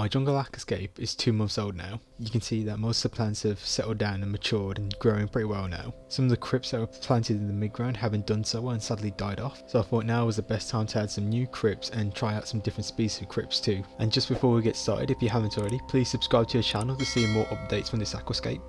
My jungle aquascape is 2 months old now. You can see that most of the plants have settled down and matured and growing pretty well now. Some of the crypts that were planted in the mid-ground haven't done so well and sadly died off, so I thought now was the best time to add some new crypts and try out some different species of crypts too. And just before we get started, if you haven't already, please subscribe to the channel to see more updates from this aquascape.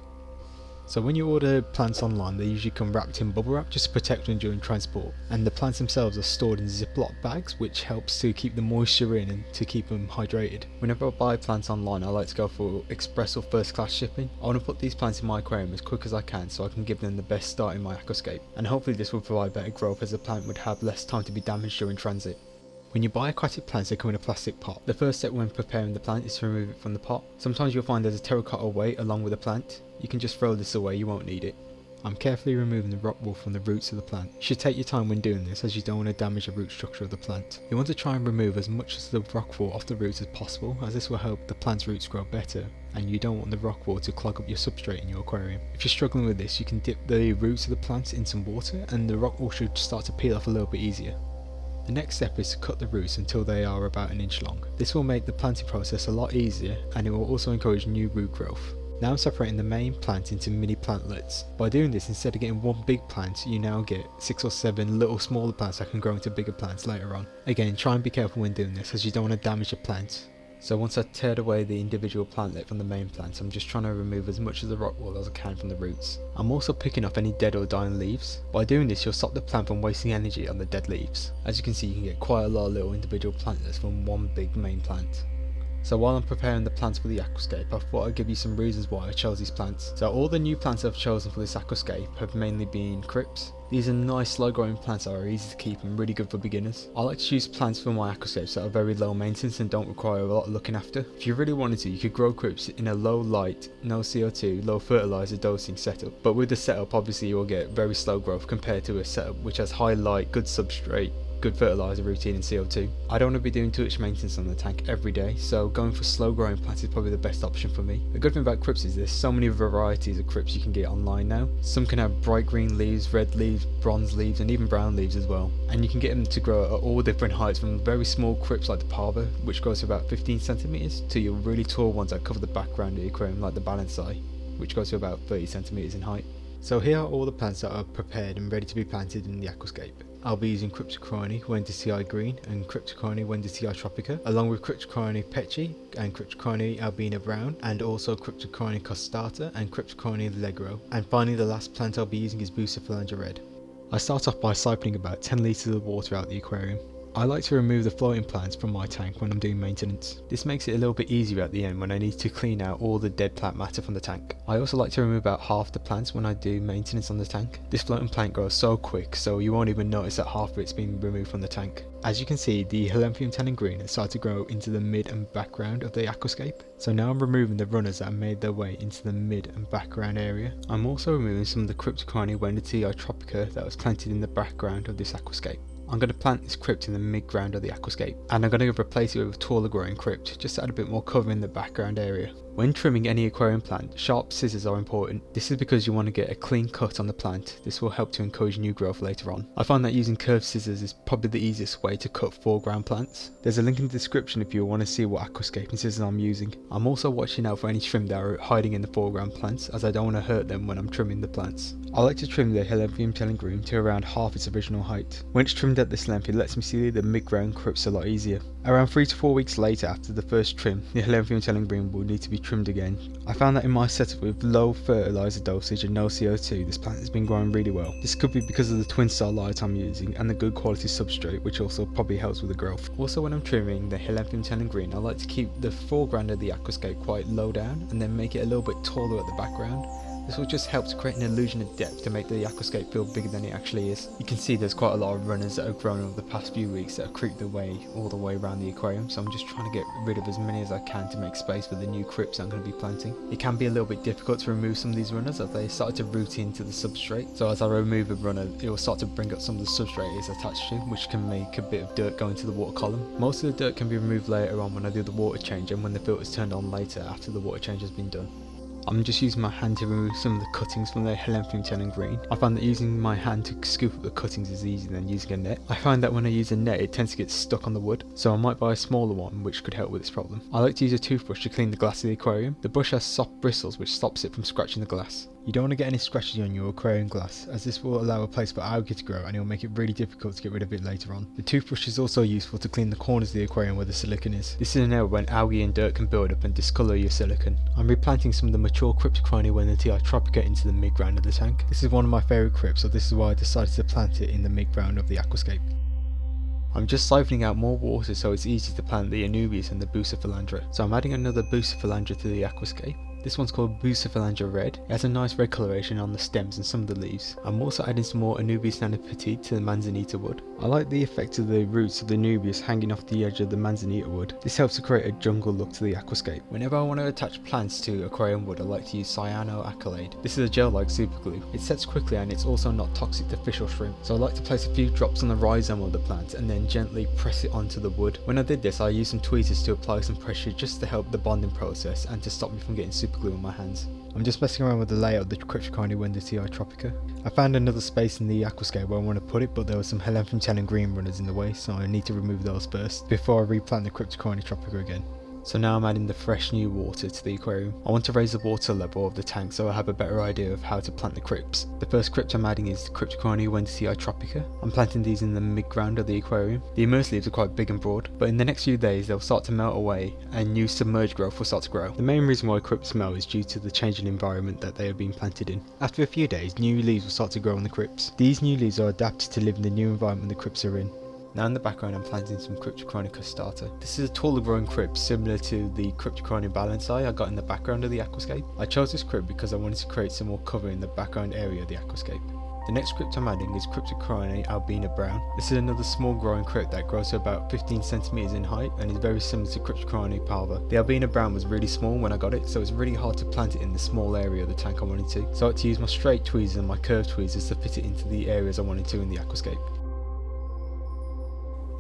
So when you order plants online, they usually come wrapped in bubble wrap just to protect them during transport, and the plants themselves are stored in Ziploc bags, which helps to keep the moisture in and to keep them hydrated. Whenever I buy plants online, I like to go for express or first class shipping. I want to put these plants in my aquarium as quick as I can so I can give them the best start in my aquascape, and hopefully this will provide better growth as the plant would have less time to be damaged during transit. When you buy aquatic plants, they come in a plastic pot. The first step when preparing the plant is to remove it from the pot. Sometimes you'll find there's a terracotta weight along with the plant. You can just throw this away, you won't need it. I'm carefully removing the rock wool from the roots of the plant. You should take your time when doing this as you don't want to damage the root structure of the plant. You want to try and remove as much of the rock wool off the roots as possible, as this will help the plant's roots grow better, and you don't want the rock wool to clog up your substrate in your aquarium. If you're struggling with this, you can dip the roots of the plants in some water and the rock wool should start to peel off a little bit easier. The next step is to cut the roots until they are about an inch long. This will make the planting process a lot easier, and it will also encourage new root growth. Now I'm separating the main plant into mini plantlets. By doing this, instead of getting one big plant, you now get 6 or 7 little smaller plants that can grow into bigger plants later on. Again, try and be careful when doing this as you don't want to damage the plant. So once I've teared away the individual plantlet from the main plant, I'm just trying to remove as much of the rock wool as I can from the roots. I'm also picking off any dead or dying leaves. By doing this, you'll stop the plant from wasting energy on the dead leaves. As you can see, you can get quite a lot of little individual plantlets from one big main plant. So while I'm preparing the plants for the aquascape, I thought I'd give you some reasons why I chose these plants. So all the new plants I've chosen for this aquascape have mainly been crypts. These are nice slow growing plants that are easy to keep and really good for beginners. I like to choose plants for my aquascapes that are very low maintenance and don't require a lot of looking after. If you really wanted to, you could grow crypts in a low light, no CO2, low fertilizer dosing setup. But with the setup, obviously you will get very slow growth compared to a setup which has high light, good substrate, good fertilizer routine and CO2. I don't want to be doing too much maintenance on the tank every day, so going for slow growing plants is probably the best option for me. The good thing about crypts is there's so many varieties of crypts you can get online now. Some can have bright green leaves, red leaves, bronze leaves and even brown leaves as well. And you can get them to grow at all different heights, from very small crypts like the parva, which grows to about 15 centimeters, to your really tall ones that cover the background of your aquarium like the balancei, which goes to about 30 centimeters in height. So here are all the plants that are prepared and ready to be planted in the aquascape. I'll be using Cryptocoryne Wendeltii Green and Cryptocoryne Wendeltii Tropica, along with Cryptocoryne Petchi and Cryptocoryne Albida Brown, and also Cryptocoryne Costata and Cryptocoryne Legroi. And finally, the last plant I'll be using is Bucephalandra Red. I start off by siphoning about 10 litres of water out the aquarium. I like to remove the floating plants from my tank when I'm doing maintenance. This makes it a little bit easier at the end when I need to clean out all the dead plant matter from the tank. I also like to remove about half the plants when I do maintenance on the tank. This floating plant grows so quick, so you won't even notice that half of it's been removed from the tank. As you can see, the Helianthemum tannin green has started to grow into the mid and background of the aquascape. So now I'm removing the runners that have made their way into the mid and background area. I'm also removing some of the Cryptocoryne Wendeltii Tropica that was planted in the background of this aquascape. I'm going to plant this crypt in the mid-ground of the aquascape, and I'm going to replace it with a taller growing crypt just to add a bit more cover in the background area. When trimming any aquarium plant, sharp scissors are important. This is because you want to get a clean cut on the plant. This will help to encourage new growth later on. I find that using curved scissors is probably the easiest way to cut foreground plants. There's a link in the description if you want to see what aquascaping scissors I'm using. I'm also watching out for any trim that are hiding in the foreground plants, as I don't want to hurt them when I'm trimming the plants. I like to trim the Helianthemum tannin green to around half its original height. When it's trimmed at this length, it lets me see the mid-ground crypts a lot easier. Around 3 to 4 weeks later after the first trim, the Helianthemum tannin green will need to be trimmed again. I found that in my setup with low fertilizer dosage and no CO2, this plant has been growing really well. This could be because of the twin star light I'm using and the good quality substrate, which also probably helps with the growth. Also, when I'm trimming the Helianthemum tannin green, I like to keep the foreground of the aquascape quite low down and then make it a little bit taller at the background. This will just help to create an illusion of depth to make the aquascape feel bigger than it actually is. You can see there's quite a lot of runners that have grown over the past few weeks that have creeped their way all the way around the aquarium, so I'm just trying to get rid of as many as I can to make space for the new crypts I'm going to be planting. It can be a little bit difficult to remove some of these runners as they start to root into the substrate, so as I remove a runner it will start to bring up some of the substrate it's attached to, which can make a bit of dirt go into the water column. Most of the dirt can be removed later on when I do the water change and when the filter is turned on later after the water change has been done. I'm just using my hand to remove some of the cuttings from the Helenthum green. I find that using my hand to scoop up the cuttings is easier than using a net. I find that when I use a net it tends to get stuck on the wood, so I might buy a smaller one which could help with this problem. I like to use a toothbrush to clean the glass of the aquarium. The brush has soft bristles which stops it from scratching the glass. You don't want to get any scratches on your aquarium glass, as this will allow a place for algae to grow and it will make it really difficult to get rid of it later on. The toothbrush is also useful to clean the corners of the aquarium where the silicone is. This is an area when algae and dirt can build up and discolour your silicone. I'm replanting some of the mature Cryptocoryne Albida Tropica into the mid-ground of the tank. This is one of my favourite crypts, so this is why I decided to plant it in the mid-ground of the aquascape. I'm just siphoning out more water so it's easy to plant the Anubias and the Bucephalandra. So I'm adding another Bucephalandra to the aquascape. This one's called Bucephalandra Red. It has a nice red coloration on the stems and some of the leaves. I'm also adding some more Anubias nanoPetite to the manzanita wood. I like the effect of the roots of the Anubias hanging off the edge of the manzanita wood. This helps to create a jungle look to the aquascape. Whenever I want to attach plants to aquarium wood, I like to use cyanoacrylate. This is a gel-like superglue. It sets quickly and it's also not toxic to fish or shrimp. So I like to place a few drops on the rhizome of the plant and then gently press it onto the wood. When I did this, I used some tweezers to apply some pressure just to help the bonding process and to stop me from getting superglue on my hands. I'm just messing around with the layout of the Cryptocoryne Albida Tropica. I found another space in the aquascape where I want to put it, but there were some Helenthum green runners in the way, so I need to remove those first before I replant the Cryptocoryne Tropica again. So now I'm adding the fresh new water to the aquarium. I want to raise the water level of the tank so I have a better idea of how to plant the crypts. The first crypt I'm adding is the Cryptocoryne Albida Tropica. I'm planting these in the mid-ground of the aquarium. The immersed leaves are quite big and broad, but in the next few days they'll start to melt away and new submerged growth will start to grow. The main reason why crypts melt is due to the changing environment that they have been planted in. After a few days, new leaves will start to grow on the crypts. These new leaves are adapted to live in the new environment the crypts are in. Now in the background I'm planting some Cryptocoryne Costata. This is a taller growing crypt similar to the Cryptocoryne Balancei I got in the background of the aquascape. I chose this crypt because I wanted to create some more cover in the background area of the aquascape. The next crypt I'm adding is Cryptocoryne Albida Brown. This is another small growing crypt that grows to about 15 centimeters in height and is very similar to Cryptocoryne Palva. The Albida Brown was really small when I got it, so it's really hard to plant it in the small area of the tank I wanted to. So I had to use my straight tweezers and my curved tweezers to fit it into the areas I wanted to in the aquascape.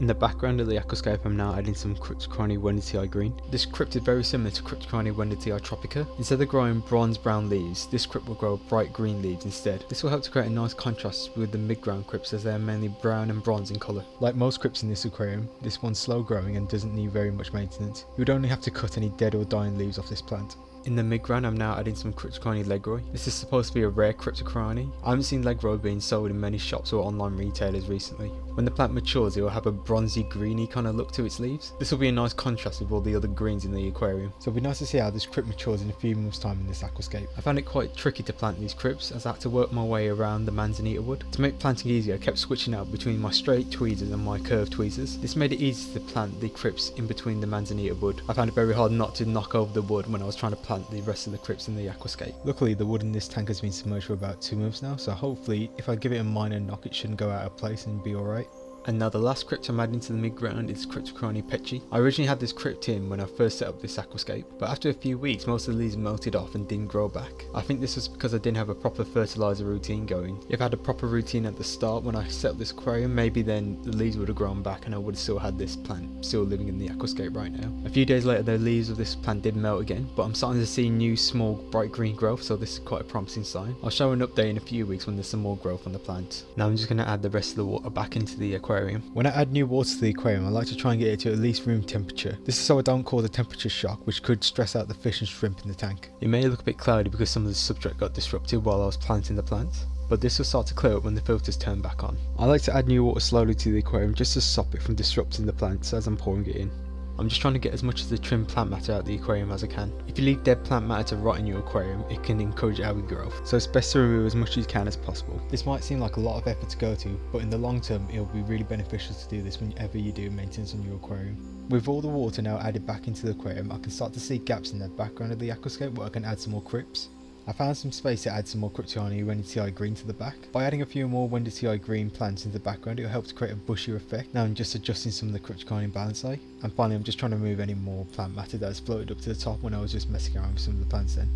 In the background of the aquascape I'm now adding some Cryptocoryne Albida green. This crypt is very similar to Cryptocoryne Albida Tropica. Instead of growing bronze brown leaves, this crypt will grow bright green leaves instead. This will help to create a nice contrast with the mid-ground crypts as they are mainly brown and bronze in colour. Like most crypts in this aquarium, this one's slow growing and doesn't need very much maintenance. You would only have to cut any dead or dying leaves off this plant. In the mid-ground I'm now adding some Cryptocoryne Legroi. This is supposed to be a rare Cryptocoryne. I haven't seen Legroi being sold in many shops or online retailers recently. When the plant matures it will have a bronzy greeny kind of look to its leaves. This will be a nice contrast with all the other greens in the aquarium. So it'll be nice to see how this crypt matures in a few months time in this aquascape. I found it quite tricky to plant these crypts as I had to work my way around the manzanita wood. To make planting easier I kept switching out between my straight tweezers and my curved tweezers. This made it easy to plant the crypts in between the manzanita wood. I found it very hard not to knock over the wood when I was trying to plant the rest of the crypts in the aquascape. Luckily the wood in this tank has been submerged for about 2 months now, so hopefully if I give it a minor knock it shouldn't go out of place and be alright. And now the last crypt I'm adding to the mid-ground is Cryptocoryne Petchi. I originally had this crypt in when I first set up this aquascape, but after a few weeks most of the leaves melted off and didn't grow back. I think this was because I didn't have a proper fertiliser routine going. If I had a proper routine at the start when I set up this aquarium, maybe then the leaves would have grown back and I would have still had this plant still living in the aquascape right now. A few days later the leaves of this plant did melt again, but I'm starting to see new small bright green growth, so this is quite a promising sign. I'll show an update in a few weeks when there's some more growth on the plant. Now I'm just going to add the rest of the water back into the aquarium. When I add new water to the aquarium I like to try and get it to at least room temperature. This is so I don't cause a temperature shock which could stress out the fish and shrimp in the tank. It may look a bit cloudy because some of the substrate got disrupted while I was planting the plant, but this will start to clear up when the filters turn back on. I like to add new water slowly to the aquarium just to stop it from disrupting the plants as I'm pouring it in. I'm just trying to get as much of the trimmed plant matter out of the aquarium as I can. If you leave dead plant matter to rot in your aquarium, it can encourage algae growth, so it's best to remove as much as you can as possible. This might seem like a lot of effort to go to, but in the long term it will be really beneficial to do this whenever you do maintenance on your aquarium. With all the water now added back into the aquarium, I can start to see gaps in the background of the aquascape where I can add some more crypts. I found some space to add some more Cryptocoryne Albida green to the back. By adding a few more Albida green plants into the background, it will help to create a bushier effect. Now I'm just adjusting some of the Cryptocoryne Balancei. And finally I'm just trying to remove any more plant matter that has floated up to the top when I was just messing around with some of the plants then.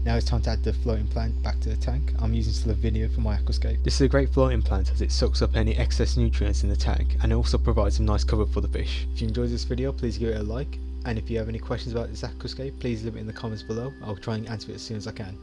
Now it's time to add the floating plant back to the tank. I'm using Slovenia for my aquascape. This is a great floating plant as it sucks up any excess nutrients in the tank and it also provides some nice cover for the fish. If you enjoyed this video, please give it a like. And if you have any questions about this aquascape, please leave it in the comments below. I'll try and answer it as soon as I can.